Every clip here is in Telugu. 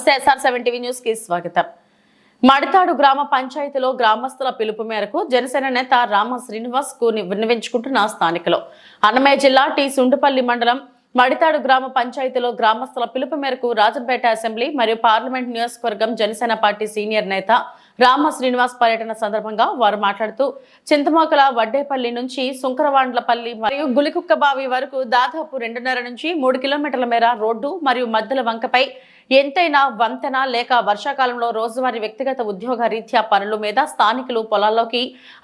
నమస్తే SR7 టీవీ న్యూస్ కి స్వాగతం. మడితాడు గ్రామ పంచాయతీలో గ్రామస్తుల పిలుపు మేరకు జనసేన నేత రామ శ్రీనివాస్ కు విన్నవించుకుంటున్న స్థానికులు అన్నమయ్య జిల్లా టి సుండుపల్లి మండలం మడితాడు గ్రామ పంచాయతీలో గ్రామస్తుల పిలుపు మేరకు రాజంపేట అసెంబ్లీ మరియు పార్లమెంట్ నియోజకవర్గం జనసేన పార్టీ సీనియర్ నేత రామ శ్రీనివాస్ పర్యటన సందర్భంగా వారు మాట్లాడుతూ చింతమాకల వడ్డేపల్లి నుంచి సుంకరవాండ్లపల్లి మరియు గులికుక్కబావి వరకు దాదాపు 2.5 నుంచి 3 కిలోమీటర్ల మేర రోడ్డు మరియు మధ్యల వంకపై ఎంతైనా వంతెన లేక వర్షాకాలంలో రోజువారీ వ్యక్తిగత ఉద్యోగ రీత్యా పనుల మీద స్థానికులు పొలాల్లోకి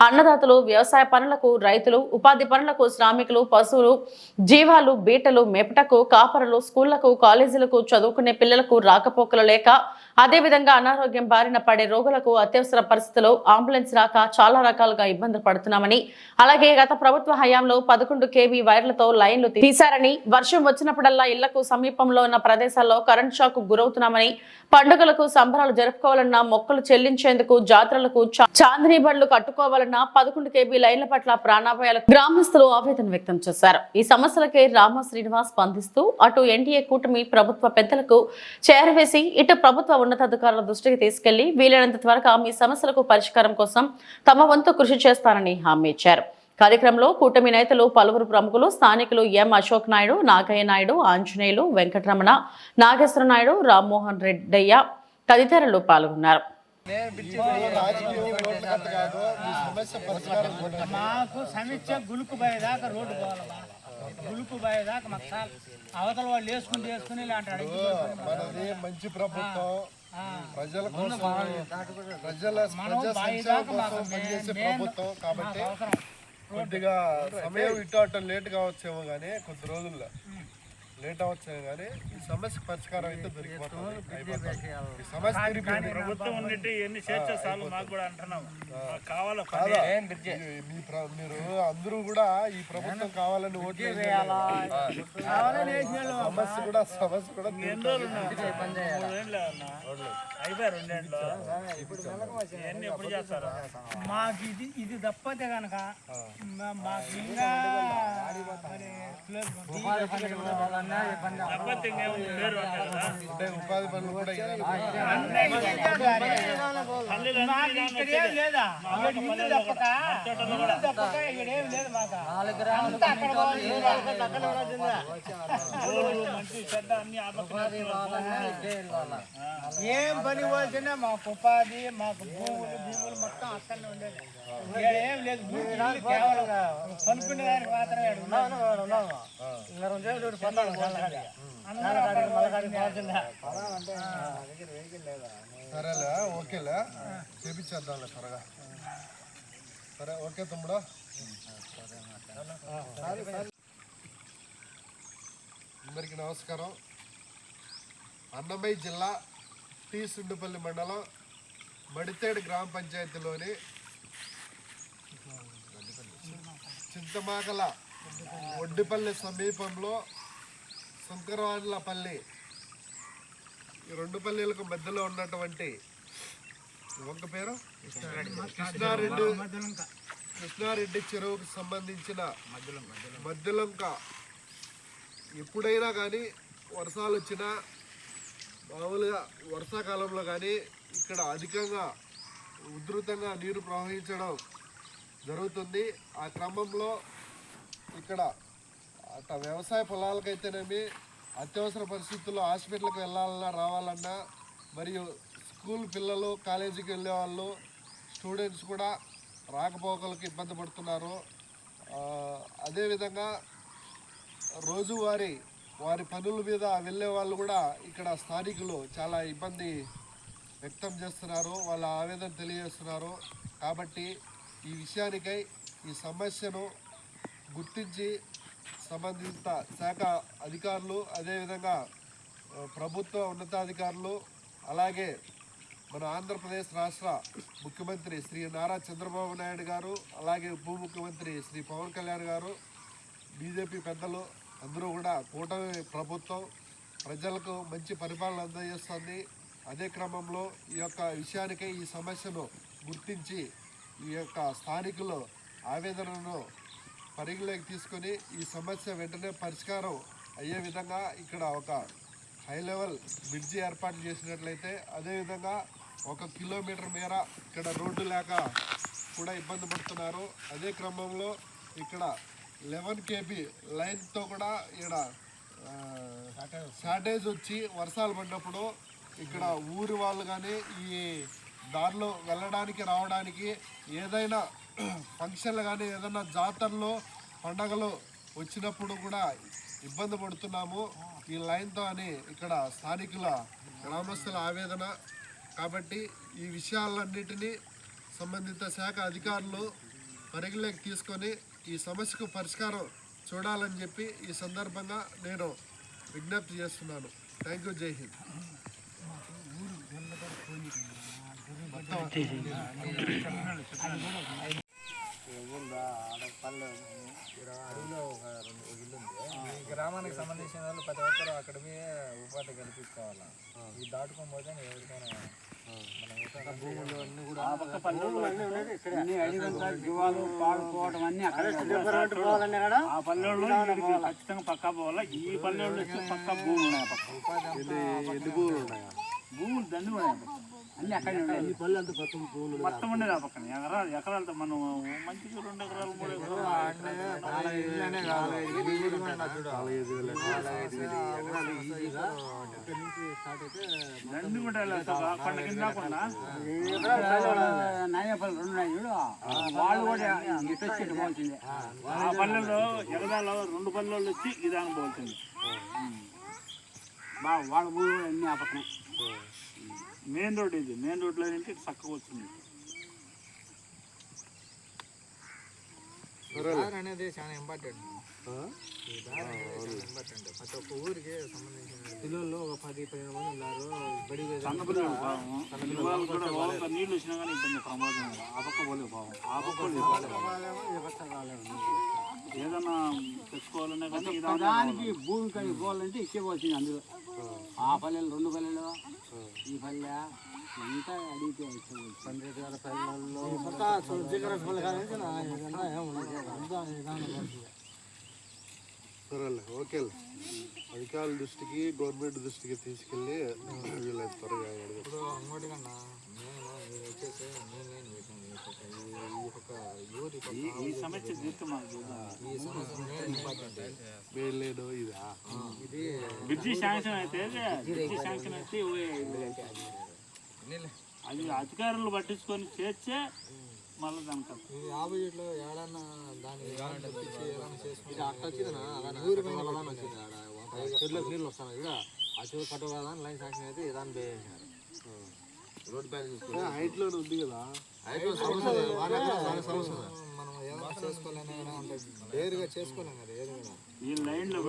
అన్నదాతలు వ్యవసాయ పనులకు రైతులు ఉపాధి పనులకు శ్రామికులు పశువులు జీవాలు బీటలు మేపటకు కాపరులు స్కూళ్లకు కాలేజీలకు చదువుకునే పిల్లలకు రాకపోకలు లేక అదేవిధంగా అనారోగ్యం బారిన పడే రోగులకు అత్యవసర పరిస్థితుల్లో అంబులెన్స్ రాక చాలా రకాలుగా ఇబ్బందులు పడుతున్నామని అలాగే గత ప్రభుత్వ హయాంలో 11 kV వైర్లతో లైన్లు తీశారని వర్షం వచ్చినప్పుడల్లా ఇళ్లకు సమీపంలో ఉన్న ప్రదేశాల్లో కరెంట్ షాక్ గురవుతున్నామని పండుగలకు సంబరాలు జరుపుకోవాలన్నా మొక్కలు చెల్లించేందుకు జాతరలకు చాందినీ బండ్లు కట్టుకోవాలన్నా 11 kV లైన్ల పట్ల ప్రాణాపాయాలకు గ్రామస్తులు ఆవేదన వ్యక్తం చేశారు. ఈ సమస్యలకే రామ శ్రీనివాస్ స్పందిస్తూ అటు ఎన్డీఏ కూటమి ప్రభుత్వ పెద్దలకు చేరవేసి ఇటు ప్రభుత్వ ఉన్నతాధికారుల దృష్టికి తీసుకెళ్లి వీలైనంత త్వరగా మీ సమస్యలకు పరిష్కారం కోసం తమ వంతు కృషి చేస్తారని హామీ ఇచ్చారు. కార్యక్రమంలో కూటమి నేతలు పలువురు ప్రముఖులు స్థానికులు ఎం అశోక్ నాయుడు నాగయ్య నాయుడు ఆంజనేయులు వెంకటరమణ నాగేశ్వర నాయుడు రామ్మోహన్ రెడ్డయ్య తదితరులు పాల్గొన్నారు. అవతల వాళ్ళు వేసుకుని ఇలాంటి మనది మంచి ప్రభుత్వం, ప్రజల కోసం ప్రజల పనిచేసే ప్రభుత్వం కాబట్టి కొద్దిగా సమయం ఇటు అటు లేట్ కావచ్చేమో కానీ కొద్ది రోజుల్లో లేట్ అవ్వచ్చేమో కానీ ఈ సమస్య పరిష్కారం అయితే దొరికిపోతుంది. ఈ సమస్య ప్రభుత్వం ఎన్ని చేర్చేసాలు మాకు కూడా అంటున్నాం కావాలా మీరు అందరూ కూడా ఈ ప్రభుత్వం కావాలని ఓట్లు సమస్య కూడా అయిపోయారు 2 ఏళ్ళు ఎప్పుడు చేస్తారు. మాకు ఇది తప్పతే కనుక మాకు ఇంకా ఉపాధి పనులు కూడా లేదా తప్పక ఇక్కడేం లేదు మాకు మంచి చెడ్డ అన్ని ఏం పని పోల్చినా మాకు ఉపాధి మాకు భూములు మొత్తం అక్కడనే ఉండేది. ఏం లేదు కేవలం పనుకునే దానికి మాత్రమే సరేలే ఓకేలే చేపించేద్దాంలే త్వరగా. సరే ఓకే తమ్ముడు. అందరికీ నమస్కారం. అన్నమయ్య జిల్లా టి సుండుపల్లి మండలం మడితేడు గ్రామ పంచాయతీలోని చింతమాకల ఒడ్డిపల్లి సమీపంలో సుంకరవాండ్లపల్లి ఈ 2 పల్లెలకు మధ్యలో ఉన్నటువంటి ఒక పేరు కృష్ణారెడ్డి చెరువుకు సంబంధించిన మధ్యలంక ఎప్పుడైనా కానీ వర్షాలు వచ్చినా మామూలుగా వర్షాకాలంలో కానీ ఇక్కడ అధికంగా ఉధృతంగా నీరు ప్రవహించడం జరుగుతుంది. ఆ క్రమంలో ఇక్కడ అట్లా వ్యవసాయ పొలాలకైతేనేమి అత్యవసర పరిస్థితుల్లో హాస్పిటల్కి వెళ్ళాలన్నా రావాలన్నా మరియు స్కూల్ పిల్లలు కాలేజీకి వెళ్ళే వాళ్ళు స్టూడెంట్స్ కూడా రాకపోకలకు ఇబ్బంది పడుతున్నారు. అదేవిధంగా వారి పనుల మీద వెళ్ళే వాళ్ళు కూడా ఇక్కడ స్థానికులు చాలా ఇబ్బంది వ్యక్తం చేస్తున్నారు, వాళ్ళ ఆవేదన తెలియజేస్తున్నారు. కాబట్టి ఈ విషయానికై ఈ సమస్యను గుర్తించి సంబంధిత శాఖ అధికారులు అదేవిధంగా ప్రభుత్వ ఉన్నతాధికారులు అలాగే మన ఆంధ్రప్రదేశ్ రాష్ట్ర ముఖ్యమంత్రి శ్రీ నారా చంద్రబాబు నాయుడు గారు అలాగే ఉప ముఖ్యమంత్రి శ్రీ పవన్ కళ్యాణ్ గారు బీజేపీ పెద్దలు అందరూ కూడా కూటమి ప్రభుత్వం ప్రజలకు మంచి పరిపాలన అందజేస్తుంది. అదే క్రమంలో ఈ యొక్క విషయానికై ఈ సమస్యను గుర్తించి ఈ యొక్క స్థానికులు ఆవేదనను పరిగణలోకి తీసుకొని ఈ సమస్య వెంటనే పరిష్కారం అయ్యే విధంగా ఇక్కడ ఒక హై లెవెల్ బ్రిడ్జి ఏర్పాటు చేసినట్లయితే, అదేవిధంగా 1 కిలోమీటర్ మేర ఇక్కడ రోడ్డు లేక కూడా ఇబ్బంది పడుతున్నారు. అదే క్రమంలో ఇక్కడ 11 kV లైన్తో కూడా ఇక్కడ షార్టేజ్ వచ్చి వర్షాలు పడినప్పుడు ఇక్కడ ఊరి వాళ్ళు కానీ ఈ దారిలో వెళ్ళడానికి రావడానికి ఏదైనా ఫంక్షన్లు కానీ ఏదైనా జాతరలో పండగలు వచ్చినప్పుడు కూడా ఇబ్బంది పడుతున్నాము ఈ లైన్తో అని ఇక్కడ స్థానికుల గ్రామస్తుల ఆవేదన. కాబట్టి ఈ విషయాలన్నిటినీ సంబంధిత శాఖ అధికారులు పరిగణలోకి తీసుకొని ఈ సమస్యకు పరిష్కారం చూడాలని చెప్పి ఈ సందర్భంగా నేను విజ్ఞప్తి చేస్తున్నాను. Thank you. జై హింద్. ఈ గ్రామానికి సంబంధించిన వాళ్ళు ప్రతి ఒక్కరు అక్కడ ఉపాధి కల్పించుకోవాలా. ఈ దాటుకొని పోతే ఎవరికైనా భూములు అన్ని కూడా జీవాలు పాడుకోవడం అన్ని ఆ పల్లెల్లో ఖచ్చితంగా పక్కా పోవాలా. ఈ పల్లెల్లో పక్కా భూములు ఉన్నాయి. భూములు దండి ఉన్నాయి అన్ని అక్కడ మొత్తం ఉండేది ఆ పక్కన ఎకరాలతో మనం మంచిగా 2 ఎకరాలు 3 ఎకరాలు దండి కూడా కొండ కింద కాకుండా నాయపల్లి 2 ఉన్నాయి చూడు, వాళ్ళు కూడా పోల్చింది. ఆ పల్లెల్లో ఎగదాలో 2 పల్లెల్లో వచ్చి ఇదాన్ని పోల్చింది. వాళ్ళ భూమి అన్ని ఆ పక్కన మెయిన్ రోడ్. ఇది మెయిన్ రోడ్లో నుంచి చక్కగా వచ్చింది. అనేది చాలా ఇంపార్టెంట్. ప్రతి ఒక్క ఊరికి సంబంధించిన పిల్లలు 10-15 మంది ఉన్నారు. నీళ్ళు వచ్చినా కానీ ఇబ్బంది, ప్రమాదం. ఆ పక్క పోలే బావం, ఆ పక్క ఏదన్నా తెచ్చుకోవాలనే కానీ దానికి భూమి కలిగి పోవాలంటే ఇచ్చేపోతుంది. అందులో ఆ పల్లెలు 2 పల్లెలు ఈ పల్లె అంతా అడిగితే ఓకే. అధికారుల దృష్టికి గవర్నమెంట్ దృష్టికి తీసుకెళ్ళి వీళ్ళని త్వరగా ఇప్పుడు అంగోటి కన్నా నేను వచ్చేసి నేను ఈ సమస్య లేదు. ఇది బ్రిడ్జి శాంక్షన్ అయితే అది అధికారులు పట్టించుకొని చేస్తే మళ్ళీ దానికి ఆపోజిట్లో ఏడన్నా దాని చెట్లకు నీళ్ళు వస్తాను ఇక్కడ ఆ చెరువు కట్టు కదా లైన్ శాంక్షన్ అయితే దాన్ని వేసేసారు. రోడ్ బ్యాన్ హైట్లో ఉంది కదా, మనం ఏదైనా చేసుకోలేని వేరుగా చేసుకోలేం కదా. ఏది కూడా ఈ లైన్లో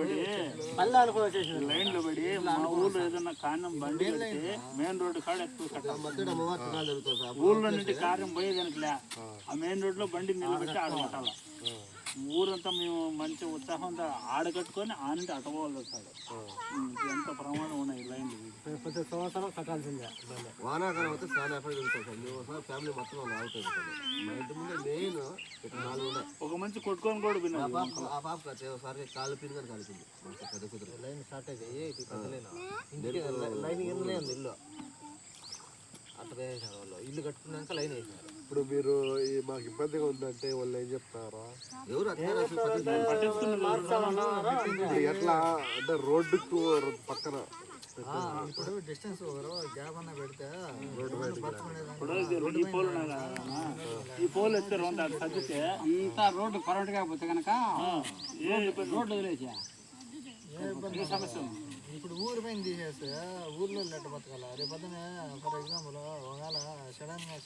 పడి మా ఊళ్ళో ఏదన్నా కారణం బండి పెడితే మెయిన్ రోడ్డు కాడ ఎక్కువ ఊళ్ళో నుండి కార్యం పోయేదానికి లే, ఆ మెయిన్ రోడ్లో బండి నిలబెట్టి ఆడ కట్టాల. ఊరంతా మేము మంచి ఉత్సాహంతో ఆడగట్టుకొని ఆ నుండి అటపోవాలి వస్తాడు. ఎంత ప్రమాదం ఉన్నాయి లైన్లు. ప్రతి సంవత్సరం కట్టాల్సిందే. వానాకాలం అయితే చాలా ఎఫెక్ట్ ఉంటుంది సార్. మేము ఒకసారి ఫ్యామిలీ మొత్తం ఆగుతుంది సార్. మా ఇంటి ముందు మెయిన్ 4 ఉన్నాయి. ఒక మంచి కొట్టుకొని కూడా ఆ పాప ఒకసారి కాలు పిరిగారు కలిపింది. పెద్ద కుదురు లైన్ స్టార్ట్ అయ్యాయి. లైన్ కిందనే ఉంది ఇల్లు. అట్లా వేసేసారు వాళ్ళు. ఇల్లు కట్టుకున్నాక లైన్ వేసారు. ఇప్పుడు మీరు మాకు ఇబ్బందిగా ఉందంటే వాళ్ళు ఏం చెప్తారా? ఎవరు ఎట్లా అంటే రోడ్డుకు పక్కన ఇప్పుడు డిస్టెన్స్ గ్యాప్ అన్న పెడితే ఈ పోల్ ఎత్తే సర్దితే ఇంత రోడ్డు కరెంట్ కాకపోతే కనుక రోడ్డు వదిలేసా సమస్య. ఇప్పుడు ఊరి పైన తీసేస్తే ఊర్లో లెట్ట బతకాల. రేపు పొద్దున ఫర్ ఎగ్జాంపుల్ ఒకవేళ సడన్గా